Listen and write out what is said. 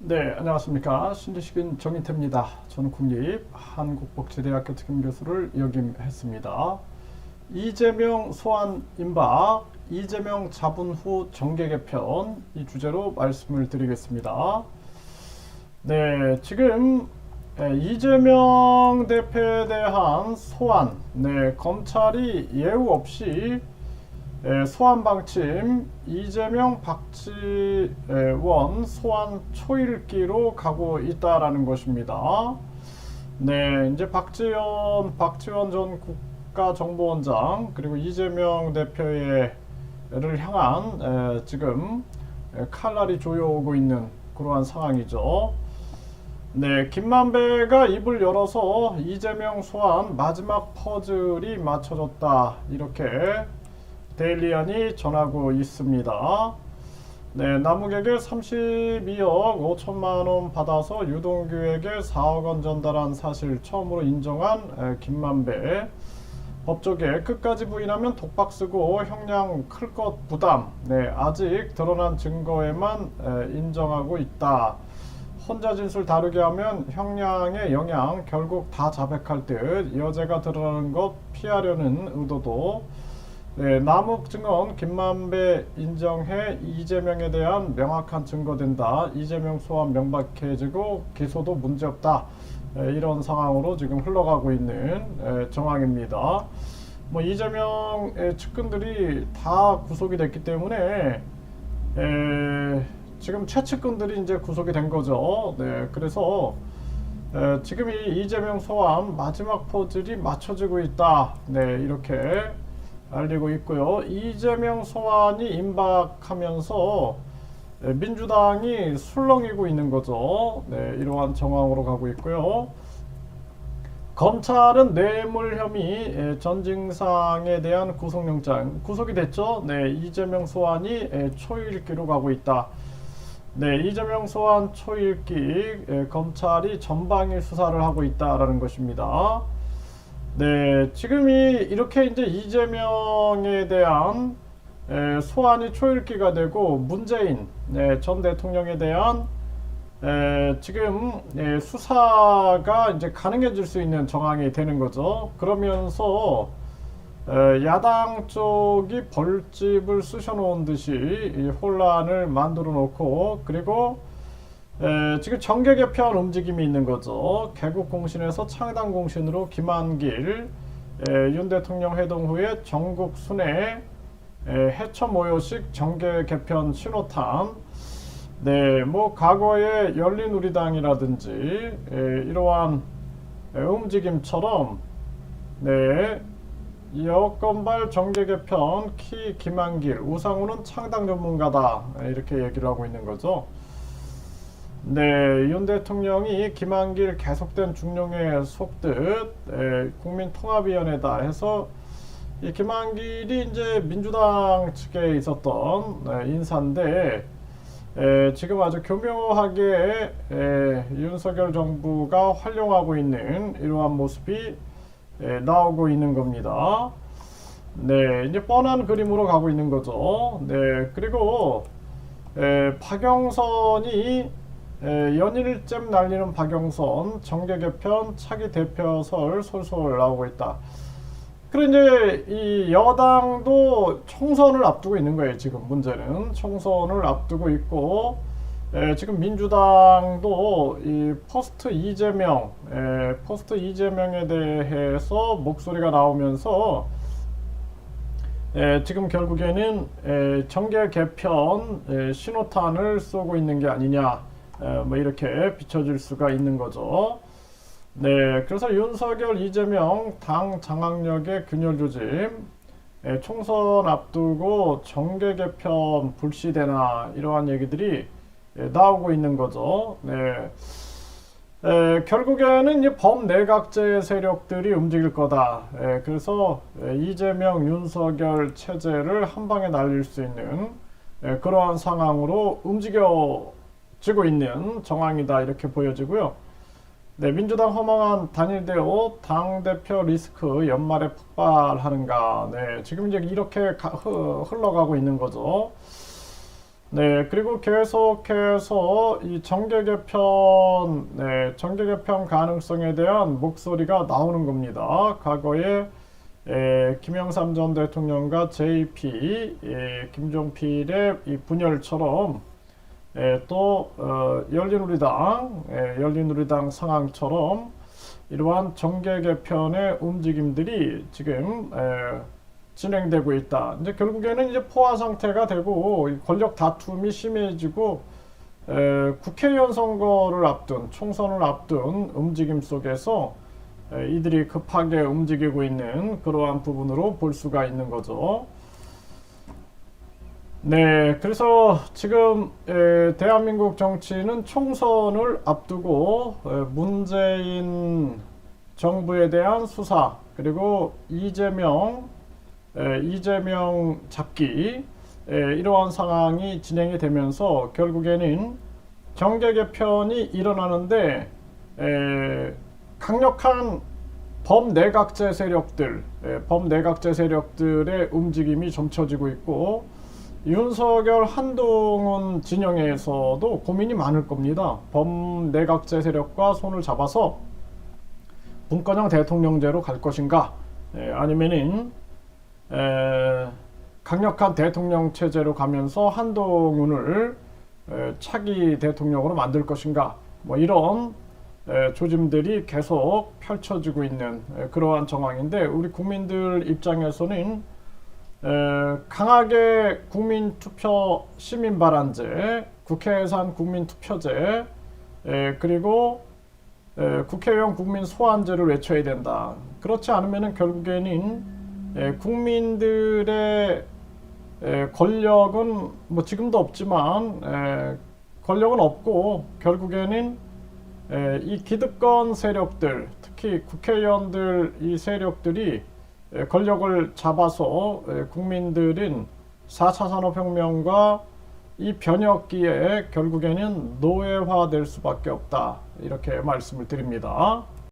네, 안녕하십니까. 신지식인 정인태입니다. 저는 국립한국복지대학교 특임교수를 역임했습니다. 이재명 소환 임박, 이재명 잡은 후 정계 개편, 이 주제로 말씀을 드리겠습니다. 네, 지금 이재명 대표에 대한 소환, 검찰이 예우 없이 소환 방침 이재명 박지원 소환 초읽기로 가고 있다라는 것입니다. 네, 이제 박지원 전 국가정보원장 그리고 이재명 대표를 향한 지금 칼날이 조여오고 있는 그러한 상황이죠. 네, 김만배가 입을 열어서 이재명 소환 마지막 퍼즐이 맞춰졌다 이렇게 데일리안이 전하고 있습니다. 네, 남욱에게 32억 5천만 원 받아서 유동규에게 4억 원 전달한 사실 처음으로 인정한 김만배. 법조계 끝까지 부인하면 독박 쓰고 형량 클 것 부담. 네, 아직 드러난 증거에만 인정하고 있다. 혼자 진술 다르게 하면 형량의 영향 결국 다 자백할 듯 여죄가 드러나는 것 피하려는 의도도. 네, 남욱증언 김만배 인정해 이재명에 대한 명확한 증거된다. 이재명 소환 명백해지고 기소도 문제없다. 이런 상황으로 지금 흘러가고 있는 정황입니다. 뭐 이재명의 측근들이 다 구속이 됐기 때문에 지금 최측근들이 이제 구속이 된 거죠. 네, 그래서 지금 이 이재명 소환 마지막 퍼즐이 맞춰지고 있다. 네, 이렇게 알리고 있고요. 이재명 소환이 임박하면서 민주당이 술렁이고 있는 거죠. 네, 이러한 정황으로 가고 있고요. 검찰은 뇌물 혐의 전징상에 대한 구속영장 구속이 됐죠. 네, 이재명 소환이 초읽기로 가고 있다. 네, 이재명 소환 초읽기 검찰이 전방위 수사를 하고 있다라는 것입니다. 네, 지금이 이렇게 이제 이재명에 대한 소환이 초읽기가 되고 문재인 전 대통령에 대한 지금 수사가 이제 가능해질 수 있는 정황이 되는 거죠. 그러면서 야당 쪽이 벌집을 쑤셔놓은 듯이 혼란을 만들어 놓고 그리고 지금 정계 개편 움직임이 있는 거죠. 개국공신에서 창당공신으로 김한길 윤 대통령 회동 후에 전국 순회 해처 모여식 정계 개편 신호탄. 네, 뭐 과거의 열린우리당이라든지 이러한 움직임처럼 네, 여건발 정계 개편 키 김한길 우상우는 창당 전문가다 이렇게 얘기를 하고 있는 거죠. 네, 윤 대통령이 김한길 계속된 중용에 속듯 국민통합위원회다 해서 이 김한길이 이제 민주당 측에 있었던 인사인데 지금 아주 교묘하게 윤석열 정부가 활용하고 있는 이러한 모습이 나오고 있는 겁니다. 네, 이제 뻔한 그림으로 가고 있는 거죠. 네, 그리고 박영선이 연일잼 날리는 박영선 정계 개편 차기 대표설 솔솔 나오고 있다. 그리고 이제 이 여당도 총선을 앞두고 있는 거예요. 지금 문제는 총선을 앞두고 있고 지금 민주당도 이 포스트 이재명에 대해서 목소리가 나오면서 지금 결국에는 정계 개편 신호탄을 쏘고 있는 게 아니냐. 뭐 이렇게 비춰질 수가 있는 거죠. 네, 그래서 윤석열, 이재명 당 장악력의 균열 조짐, 총선 앞두고 정계 개편 불시되나 이러한 얘기들이 나오고 있는 거죠. 네, 결국에는 이제 범내각제 세력들이 움직일 거다. 그래서 이재명, 윤석열 체제를 한 방에 날릴 수 있는 그러한 상황으로 움직여지고 있는 정황이다 이렇게 보여지고요. 네, 민주당 허망한 단일대오 당대표 리스크 연말에 폭발하는가. 네, 지금 이제 이렇게 흘러가고 있는 거죠. 네, 그리고 계속해서 이 정계 개편, 네, 정계 개편 가능성에 대한 목소리가 나오는 겁니다. 과거에 김영삼 전 대통령과 JP, 김종필의 이 분열처럼 또 열린우리당 상황처럼 이러한 정계 개편의 움직임들이 지금 진행되고 있다. 이제 결국에는 이제 포화 상태가 되고 권력 다툼이 심해지고 국회의원 선거를 앞둔 총선을 앞둔 움직임 속에서 이들이 급하게 움직이고 있는 그러한 부분으로 볼 수가 있는 거죠. 네, 그래서 지금 대한민국 정치는 총선을 앞두고 문재인 정부에 대한 수사 그리고 이재명 잡기 이러한 상황이 진행이 되면서 결국에는 정계 개편이 일어나는데 강력한 범내각제 세력들의 움직임이 점쳐지고 있고 윤석열 한동훈 진영에서도 고민이 많을 겁니다. 범내각제 세력과 손을 잡아서 문건형 대통령제로 갈 것인가 아니면은 강력한 대통령 체제로 가면서 한동훈을 차기 대통령으로 만들 것인가 뭐 이런 조짐들이 계속 펼쳐지고 있는 그러한 정황인데 우리 국민들 입장에서는 강하게 국민투표 시민발안제, 국회예산 국민투표제 그리고 국회의원 국민소환제를 외쳐야 된다. 그렇지 않으면 결국에는 국민들의 권력은 뭐 지금도 없지만 권력은 없고 결국에는 이 기득권 세력들 특히 국회의원들 이 세력들이 권력을 잡아서 국민들은 4차 산업혁명과 이 변혁기에 결국에는 노예화될 수밖에 없다 이렇게 말씀을 드립니다.